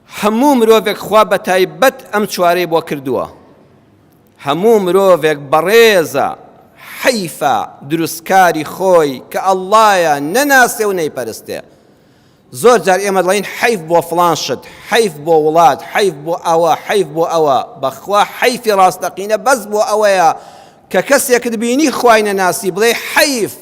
هەموو مرۆڤێک خوا بە تایبەت ئەم چوارەی بۆ کردووە. هەموو مرۆڤێک بەڕێزە، حەیفە دروستکاری خۆی کە ئەڵڵایە نەناسێ و نەیپەرستێ. زۆر جار ئێمە دەڵێن حەیف بۆ فڵان شت، حەیف بۆ وڵات، حەیف بۆ ئەوە، حەیف بۆ ئەوە. بەخوا حەیفی ڕاستەقینە بەس بۆ ئەوەیە کە کەسێکت بینی خوای نەناسی بڵێ حەیف.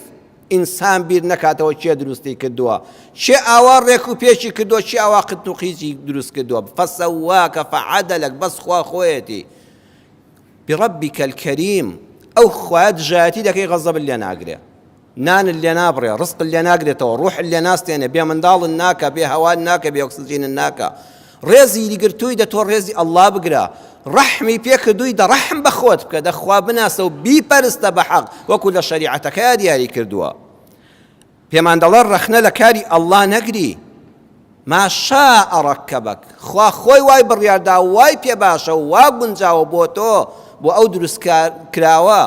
ئینسان بیر نەکاتەوە چێ دروستی کردووە، چێ ئاوا ڕێک و پێشی کردووە، چێ ئاوا قت و قیچی دروست کردووە. فەسەواکە فەعەدەلەک، بەس خوا خۆیەتی. بڕەبیکە الکەریم، ئەو خوایە دژایەتی دەکەی غەزەبت لێ ناگرێ، نانت لێ نابڕێ، ڕزقت لێ ناگرێتەوە، ڕوحت لێ ناستێنێ، بێ منداڵت ناکە، بێ هەوان ناکە، بێ ئۆکسجینت ناکە. ڕێزی دیگرتووی دە تۆ ڕێزی ئەڵڵا بگرە، ڕەحمی پێ کردووی دە ڕەحم بە خۆت بکە، دەخوا بناسە و بیپەرستە بە حەق وەکو لە شەریعەتەکەیە دیاری کردووە. پێمان دەڵێ ڕەخنە لە کاری ئەڵڵا نەگری. ما شاء ڕەکەبەک، خوا خۆی وای بڕیاردا وای پێ باشە و وا گونجاوە بۆ تۆ بۆ ئەو دروست کراوە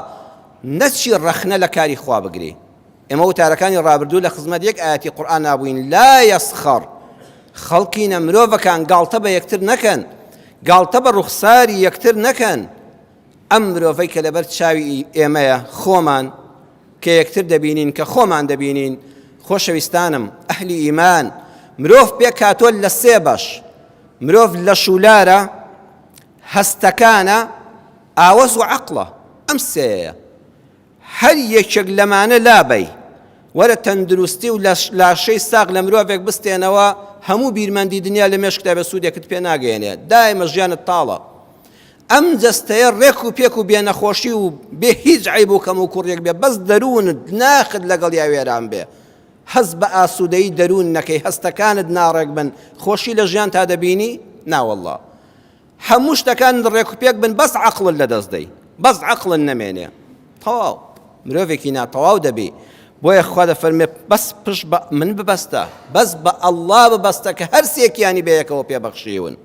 نەچی ڕەخنە لە کاری خوا بگری. ئێمە وتارەکانی ڕابردوو لە خزمەت یەک ئاەتی قورئان نابووین. لا یەسخەڕ، خەڵکینە مرۆڤەکان گاڵتە بە یەکتر نەکەن، گاڵتە بە ڕوخساری یەکتر نەکەن. ئەم مرۆڤەی کە لەبەر چاوی ئێمەیە خۆمان کە یەکتر دەبینین، کە خۆمان دەبینین. خۆشەویستانم ئەهلی ئیمان، مرۆڤ پێ کاتۆ لە سێ بەش. مرۆڤ لە شولارە، هەستەکانە، ئاوەز و عەقڵە. ئەم سێیە هەر یەکێک لەمانە لابەی وەرە تەندروستی و لاشەی ساغ لە مرۆڤێک بستێنەوە، هەموو بیرمەندی دنیا لە مێش کتابە سوودێکت پێ ناگەێنێ، دایمە ژیانت تاڵە. ئەم جەستەیە ڕێک و پێک و بێنەخۆشی و بێ هیچ عیب و کەم و کوڕێک بێ، بەس دەروونت ناخت لەگەڵ یاوێران بێ، هەست بە ئاسوودەیی دەروون نەکەی، هەستەکانت ناڕێک بن، خۆشی لە ژیان تا دەبینی ناوەڵڵا. هەموو شتەکانت ڕێک و پێک بن، بەس عەقڵت لەدەست دەی، بەس عەقڵت نەمێنێ، تەواو مرۆڤێکی ناتەواو دەبی. بۆیە خوا دەفەرمێ بەس پشت بە من ببەستە، بەس بە ئەڵڵا ببەستە کە هەر سێکیانی بەیەکەوە پێبەخشیون.